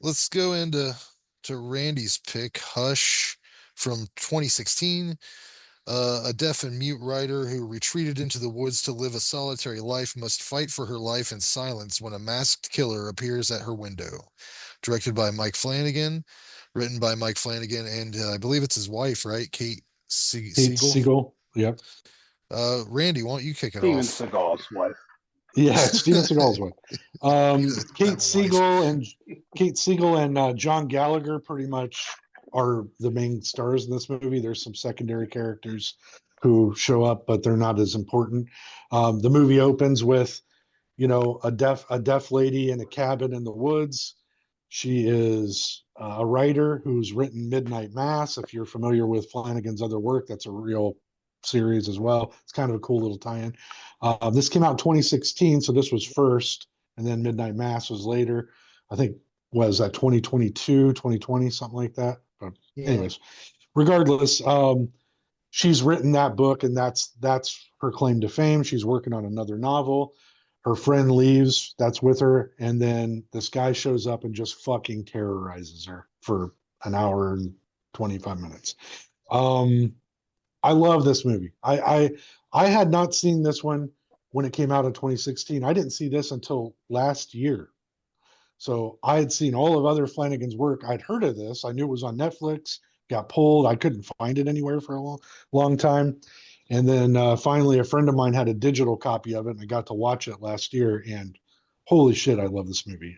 Let's go into Randy's pick, Hush from 2016. A deaf and mute writer who retreated into the woods to live a solitary life must fight for her life in silence when a masked killer appears at her window. Directed by Mike Flanagan, written by Mike Flanagan, and I believe it's his wife, right? Kate Kate Siegel. Siegel. Yep. Randy, why don't you kick it Steven off? Seagal's wife. Yeah, it's Steven Seagal's one. He doesn't have Kate a wife. Siegel and John Gallagher pretty much are the main stars in this movie. There's some secondary characters who show up, but they're not as important. The movie opens with, a deaf lady in a cabin in the woods. She is a writer who's written Midnight Mass. If you're familiar with Flanagan's other work, that's a real series as well. It's kind of a cool little tie-in. This came out in 2016, so this was first, and then Midnight Mass was later. I think was that 2022, 2020, something like that. But Yeah. anyways, regardless, she's written that book, and that's her claim to fame. She's working on another novel. Her friend leaves, that's with her, and then this guy shows up and just fucking terrorizes her for an hour and 25 minutes. Um, I love this movie. I had not seen this one when it came out in 2016. I didn't see this until last year. So I had seen all of other Flanagan's work. I'd heard of this. I knew it was on Netflix. Got pulled. I couldn't find it anywhere for a long time. And then finally, a friend of mine had a digital copy of it, and I got to watch it last year. And holy shit, I love this movie.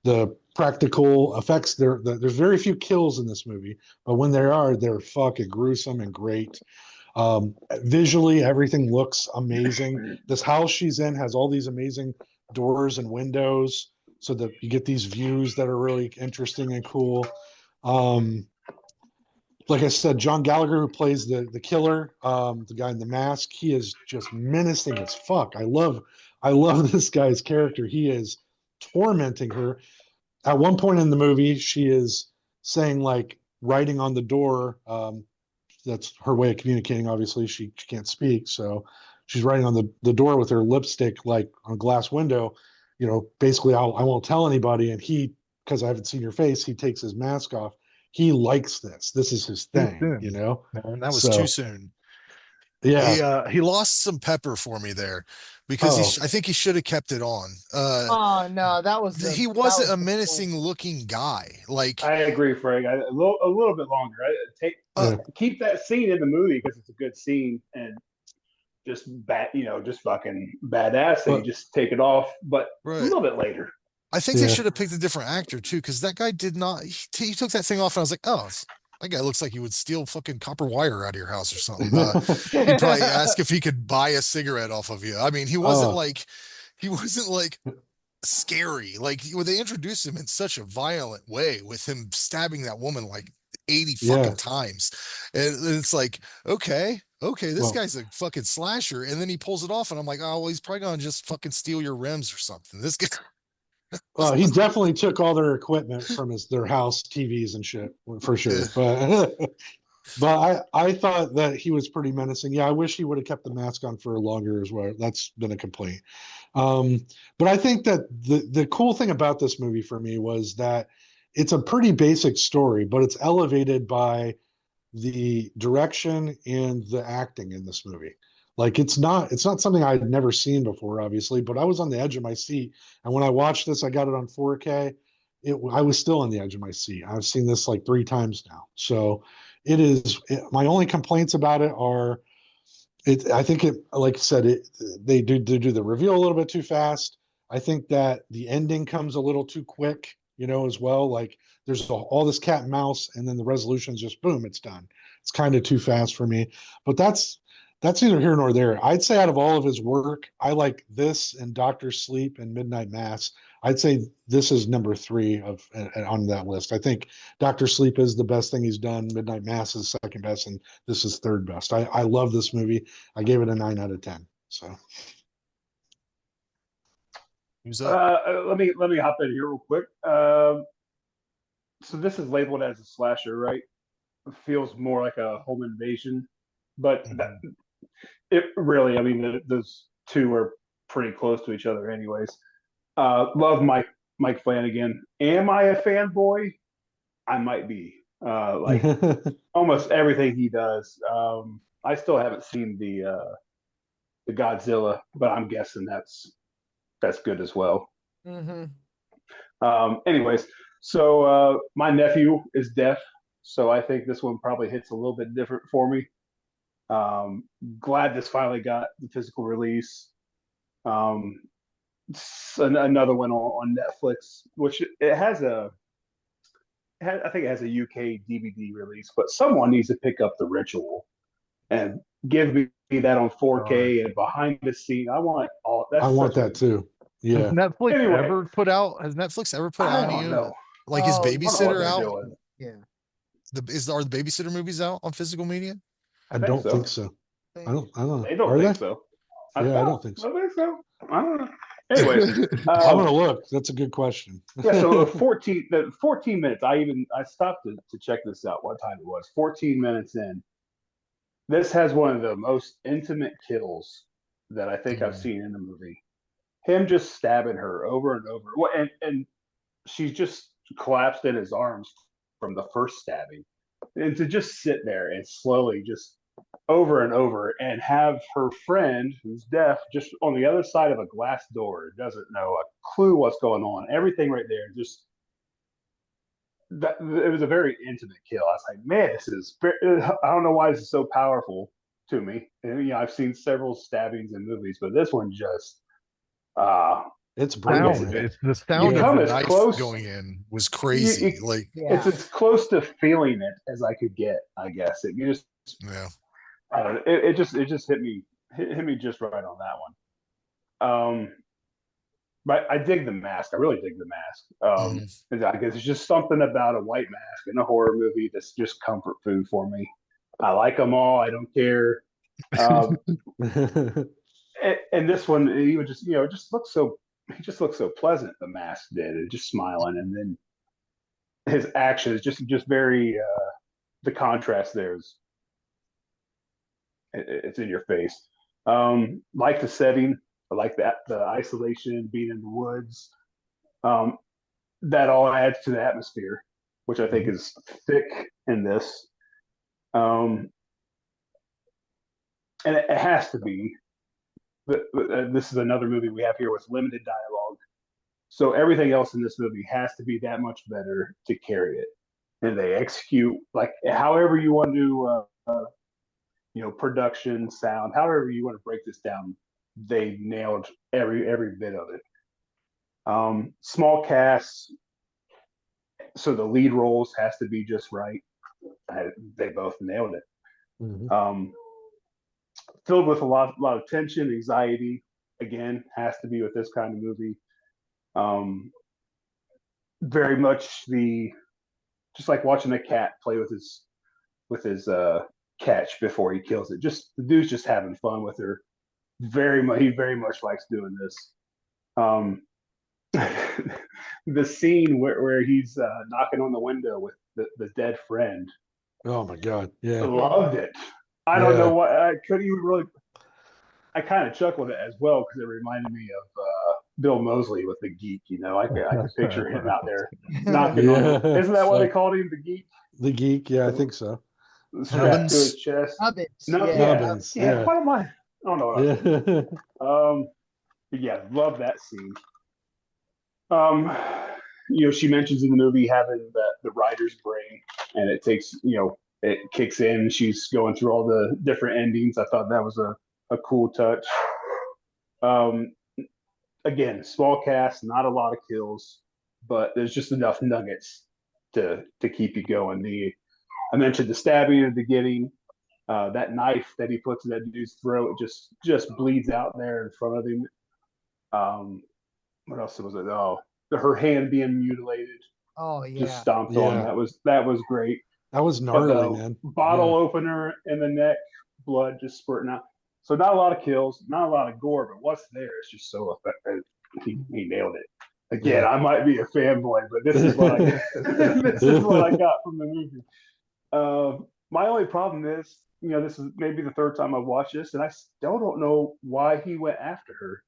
The practical effects there's very few kills in this movie, but when there are, they're fucking gruesome and great. Visually, everything looks amazing. This house she's in has all these amazing doors and windows, so that you get these views that are really interesting and cool. Um, like I said, John Gallagher, who plays the killer, the guy in the mask, he is just menacing as fuck. I love this guy's character. He is tormenting her. At one point in the movie, she is saying, like, writing on the door. That's her way of communicating. Obviously, she can't speak, so she's writing on the door with her lipstick, like on a glass window. Basically, I won't tell anybody. And he, because I haven't seen your face, he takes his mask off. He likes this. This is his Too thing, soon. Man, that was too So soon. yeah. He lost some pepper for me there because Oh I think he should have kept it on. Oh no, He that wasn't was a the point. menacing looking guy. Like, I agree, Frank. A little bit longer. uh, yeah. Keep that scene in the movie because it's a good scene and just fucking badass thing. But Just take it off, but a right. little bit later. I think they yeah. should have picked a different actor too, because that guy did not. He took that thing off, and I was like, oh, that guy looks like he would steal fucking copper wire out of your house or something. He'd probably ask if he could buy a cigarette off of you. I mean, Oh he wasn't like scary. Like when they introduced him in such a violent way with him stabbing that woman like 80 yeah. fucking times. And it's like, okay, this Well, guy's a fucking slasher. And then he pulls it off, and I'm like, oh, well, he's probably gonna just fucking steal your rims or something. This guy. he definitely took all their equipment from their house, TVs and shit, for Yeah. sure. But I thought that he was pretty menacing. Yeah, I wish he would have kept the mask on for longer as well. That's been a complaint. Um, but I think that the cool thing about this movie for me was that it's a pretty basic story, but it's elevated by the direction and the acting in this movie. Like it's not something I'd never seen before, obviously, but I was on the edge of my seat. And when I watched this, I got it on 4K. I was still on the edge of my seat. I've seen this like 3 times now. So my only complaints about it are I think it, like I said, they do the reveal a little bit too fast. I think that the ending comes a little too quick, as well. Like there's all this cat and mouse, and then the resolution is just boom, it's done. It's kind of too fast for me, but that's neither here nor there. I'd say out of all of his work, I like this and Doctor Sleep and Midnight Mass. I'd say this is number three on that list. I think Doctor Sleep is the best thing he's done. Midnight Mass is second best, and this is third best. I love this movie. I gave it a 9 out of 10. So Who's up? Let me hop in here real quick. So this is labeled as a slasher, right? It feels more like a home invasion, but Mhm. it really, I mean, those two are pretty close to each other, anyways. Love Mike. Mike Flanagan. Am I a fanboy? I might be. Like almost everything he does. I still haven't seen the Godzilla, but I'm guessing that's good as well. Mm-hmm. Anyways, so my nephew is deaf, so I think this one probably hits a little bit different for me. Glad this finally got the physical release. Um, Another one on Netflix, which it has I think it has a UK DVD release, but someone needs to pick up The Ritual and give me that on 4K and behind the scene. I want all. That's I want such a- that too. Yeah. Has Netflix Anyway. ever put out? Has Netflix ever put I out don't any know. like his Oh, I don't know what babysitter they're out? doing. Yeah. Are the babysitter movies out on physical media? I think don't so. think so. I don't know. They don't Are think they? so. Yeah, I don't think so. I think so. I don't know. Anyways, I'm gonna look. That's a good question. yeah. So 14 minutes. I stopped to check this out. What time it was? 14 minutes in. This has one of the most intimate kills that I think I've seen in the movie. Him just stabbing her over and over. Well, and she's just collapsed in his arms from the first stabbing. And to just sit there and slowly just over and over and have her friend who's deaf just on the other side of a glass door, doesn't know a clue what's going on. Everything right there, just that it was a very intimate kill. I was like, man, I don't know why this is so powerful to me. And I've seen several stabbings in movies, but this one just It's I guess brutal. It's the sound You of come the as knife close- going in was crazy. Like, Yeah. it's as close to feeling it as I could get. I guess it just yeah. it just hit me just right on that one. But I dig the mask. I really dig the mask. I guess it's just something about a white mask in a horror movie that's just comfort food for me. I like them all. I don't care. And this one, he would just just look so. He just looked so pleasant. The mask did, and just smiling, and then his actions just very. The contrast there is it's in your face. Like the setting, I like the isolation, being in the woods. That all adds to the atmosphere, which I think is thick in this. And it has to be. This is another movie we have here with limited dialogue, so everything else in this movie has to be that much better to carry it. And they execute like however you want to production, sound, however you want to break this down, they nailed every bit of it. Small cast, so the lead roles has to be just right. They both nailed it. Mhm. Filled with a lot of tension, anxiety. Again, has to be with this kind of movie. Very much just like watching a cat play with his catch before he kills it. Just the dude's just having fun with her. He very much likes doing this. The scene where he's knocking on the window with the dead friend. Oh my God. I Yeah. loved it. I don't know what I couldn't even really. I kind of chuckled at it as well because it reminded me of Bill Moseley with the geek. I could picture him out there knocking on. Isn't that what they called him, the geek? The geek. Yeah, I think so. Strapped to his chest. Nubbins. Nubbins, yeah. What am I? I don't know. What Yeah. but yeah, love that scene. She mentions in the movie having the writer's brain, and it takes, it kicks in. She's going through all the different endings. I thought that was a cool touch. Again, small cast, not a lot of kills, but there's just enough nuggets to keep you going. I mentioned the stabbing in the beginning. That knife that he puts in that dude's throat just bleeds out there in front of him. What else was it? Oh, her hand being mutilated, Oh yeah. just stomped on. That was great. That was gnarly, man. Bottle opener in the neck, blood just spurting out. So not a lot of kills, not a lot of gore, but what's there is just so effective. He nailed it. Again, I might be a fanboy, but this is what I this is what I got from the movie. My only problem is, this is maybe the third time I've watched this, and I still don't know why he went after her.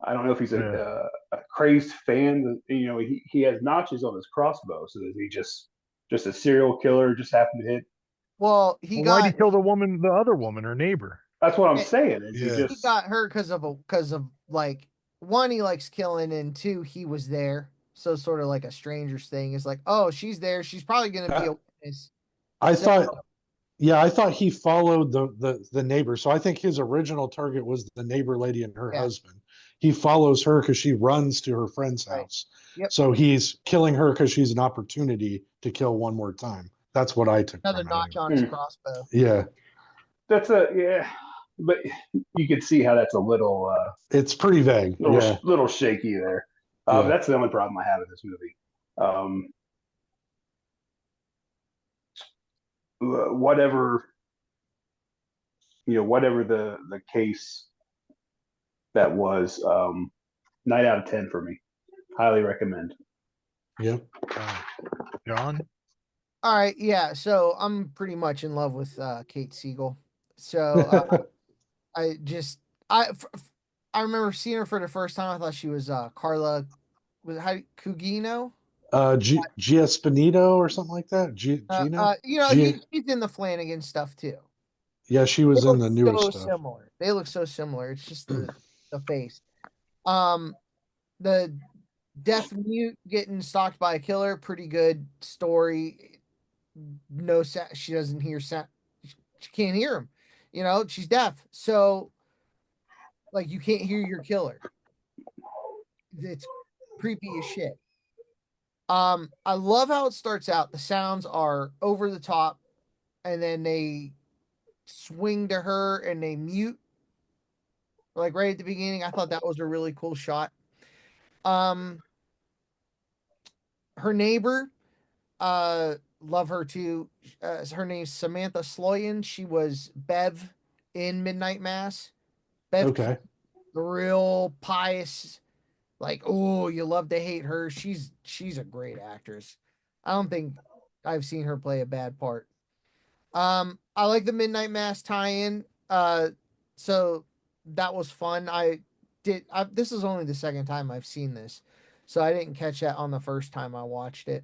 I don't know if he's Yeah. a crazed fan. You know, he has notches on his crossbow, so is he just a serial killer? Just happened to hit. Well, Well, why'd he kill the woman, the other woman, her neighbor? That's what I'm Eh, saying. Is he Yeah. he just got her because of like one, he likes killing, and two, he was there. So sort of like a stranger's thing. Is like, oh, she's there. She's probably gonna be a witness. I So- thought, yeah, I thought he followed the neighbor. So I think his original target was the neighbor lady and her Yeah. husband. He follows her because she runs to her friend's Right. house. Yep. So he's killing her because she's an opportunity to kill one more time. That's what I took Another from notch it. on his Hmm. crossbow. Yeah, that's a yeah, but you can see how that's a little it's pretty vague. Yeah, little shaky there. Yeah. That's the only problem I have with this movie. Whatever whatever the case that was, 9 out of 10 for me. Highly recommend. yep. John? All right, yeah. So I'm pretty much in love with Kate Siegel. So I just I remember seeing her for the first time. I thought she was Carla. Was it Cugino? Giaspinito or something like that. Gino. You know, Gia- he's in the Flanagan stuff too. yeah, she They was in look the newer so stuff. similar. They look so similar. It's just the face. The deaf mute getting stalked by a killer, pretty good story. No, she doesn't hear sound. She can't hear him. You know, she's deaf, so like you can't hear your killer. It's creepy as shit. I love how it starts out. The sounds are over the top, and then they swing to her and they mute like right at the beginning. I thought that was a really cool shot. Her neighbor, love her too. Her name's Samantha Sloyan. She was Bev in Midnight Mass. Bev, Okay. the real pious, like, oh, you love to hate her. She's a great actress. I don't think I've seen her play a bad part. I like the Midnight Mass tie-in. So that was fun. This is only the second time I've seen this, so I didn't catch that on the first time I watched it.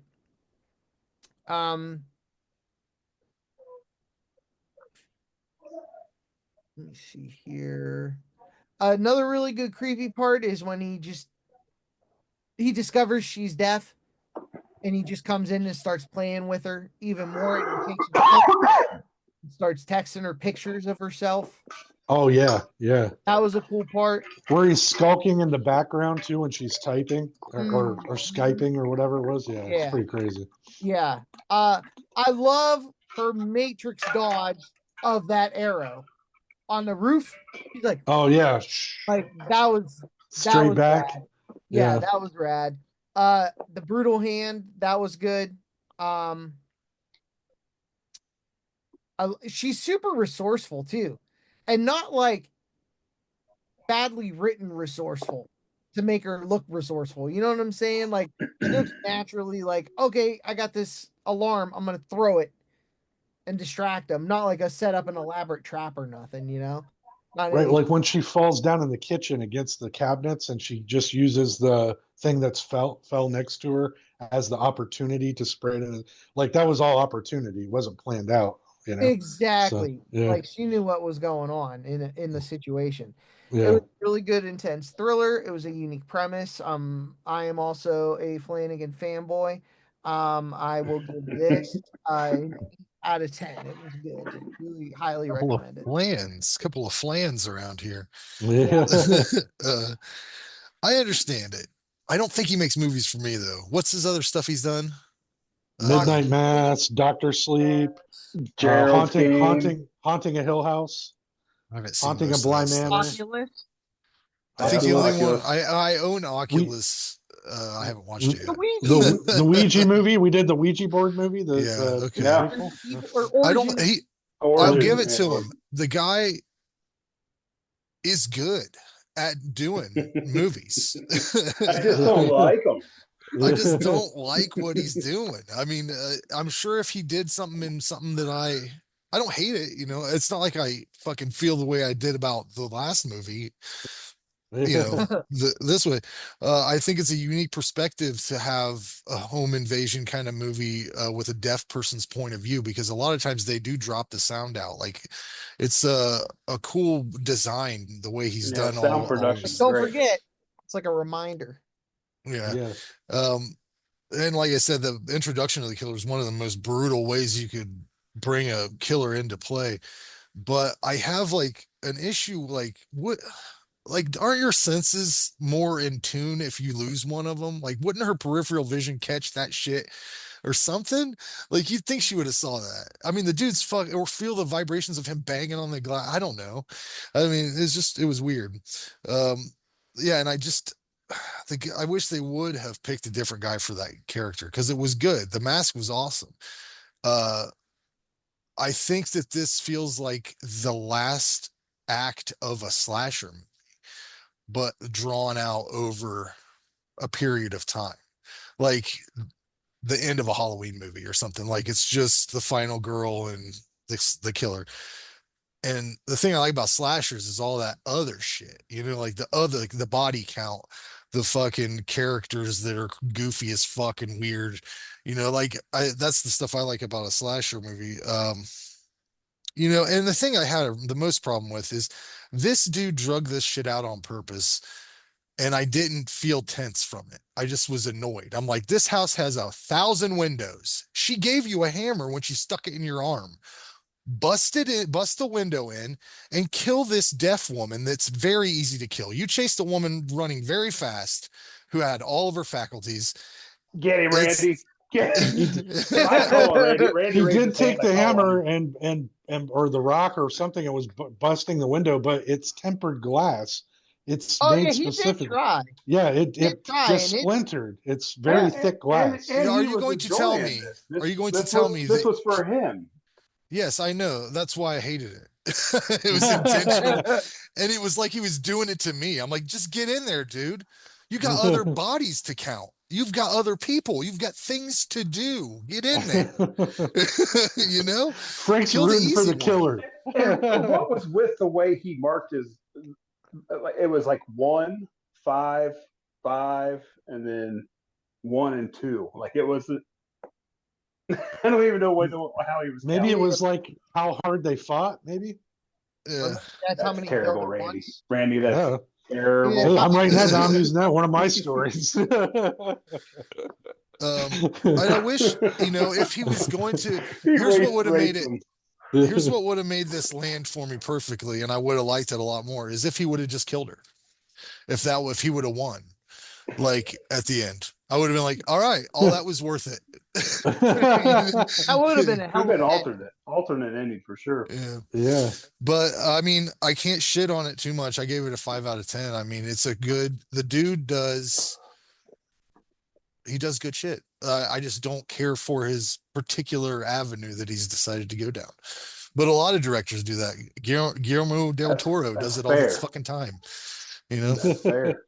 Let me see here. Another really good creepy part is when he discovers she's deaf, and he just comes in and starts playing with her even more, and he takes her and starts texting her pictures of herself. Oh yeah, yeah. That was a cool part. Where he's skulking in the background too when she's typing or Skyping or whatever it was. Yeah, Yeah. it's pretty crazy. Yeah. I love her Matrix dodge of that arrow on the roof. He's like, Oh yeah, like that was straight back. rad. Yeah, Yeah. that was rad. The brutal hand, that was good. She's super resourceful too, and not like badly written resourceful to make her look resourceful. You know what I'm saying? Like it looks naturally like, okay, I got this alarm, I'm gonna throw it and distract them. Not like a set up an elaborate trap or nothing, you know? Not Right, any- like when she falls down in the kitchen against the cabinets and she just uses the thing that's fell next to her as the opportunity to spray it in. Like that was all opportunity. It wasn't planned out, you know. Exactly. So, yeah. Like she knew what was going on in the situation. It Yeah. was a really good, intense thriller. It was a unique premise. I am also a Flanagan fanboy. I will give this 8 out of 10. It was good. Really highly Couple of recommended. couple of flans around here. Yeah. I understand it. I don't think he makes movies for me though. What's his other stuff he's done? Midnight Mass, Doctor Sleep, Gerald's Game. haunting a Hill House, I haven't seen Haunting a most of Bly that stuff. Manor. Oculus. I think the Yeah, only Oculus. one I own Oculus. I haven't watched it yet. The Ouija movie. We did the Ouija board movie. Okay. Yeah. Or I don't. Origins. I'll Origins, give it yeah, to Origins. him. The guy is good at doing movies. I just don't like them. I just don't like what he's doing. I mean, I'm sure if he did something in something that I don't hate it, you know, it's not like I fucking feel the way I did about the last movie. you know, this way. I think it's a unique perspective to have a home invasion kind of movie with a deaf person's point of view, because a lot of times they do drop the sound out. Like it's a cool design the way he's Yeah, done sound production. his- Don't Great. forget, it's like a reminder. yeah. Yes. And like I said, the introduction of the killer is one of the most brutal ways you could bring a killer into play. But I have like an issue, like what, like aren't your senses more in tune if you lose one of them? Like, wouldn't her peripheral vision catch that shit or something? Like, you'd think she would have saw that. I mean, the dude's fuck or feel the vibrations of him banging on the glass. I don't know. I mean, it was weird. Yeah, and I just think I wish they would have picked a different guy for that character because it was good. The mask was awesome. Uh, I think that this feels like the last act of a slasher movie, but drawn out over a period of time. Like the end of a Halloween movie or something. Like it's just the final girl and the killer. And the thing I like about slashers is all that other shit, you know, like the body count, the fucking characters that are goofy as fucking weird, you know, like that's the stuff I like about a slasher movie. You know, and the thing I had the most problem with is this dude drug this shit out on purpose, and I didn't feel tense from it. I just was annoyed. I'm like, this house has 1,000 windows. She gave you a hammer when she stuck it in your arm. Bust the window in and kill this deaf woman that's very easy to kill. You chased a woman running very fast who had all of her faculties. Get him, It's- Randy. Get him. He I call him Randy he raised did his take hand, the I call hammer him. and or the rock or something. It was busting the window, but it's tempered glass. It's Oh made yeah, he did specific. try. Yeah, it did try, just and it- splintered. It's very Yeah, thick glass. And Are he you was going to tell enjoying me- this. are you going to This tell was- me this that- was for him? Yes, I know. That's why I hated it. It was intentional. And it was like he was doing it to me. I'm like, just get in there, dude. You got other bodies to count. You've got other people. You've got things to do. Get in there. You know? Frank's Kill the rooting for easy the one. killer. And what was with the way he marked his? It was like 1, 5, 5, and then 1 and 2. Like it was. I don't even know how he was. Maybe it counting. was like how hard they fought. Maybe. Yeah. That's how That's many terrible, killed at Randy. once. Randy, that's Yeah. terrible. Hey, I'm writing that down. I'm using that one of my stories. And I wish, you know, if he was going to, He here's what raced- would have made raced it. him. Here's what would have made this land for me perfectly, and I would have liked it a lot more, is if he would have just killed her. If he would have won, like at the end, I would have been like, all right, all that was worth it. That would have been a Could hell have of been an alternate ending for sure. Yeah. Yeah. But I mean, I can't shit on it too much. I gave it a 5 out of 10. I mean, it's a good, the dude does, he does good shit. I just don't care for his particular avenue that he's decided to go down. But a lot of directors do that. Guillermo del That's- Toro that's does it all the fair. fucking time. You know? That's fair.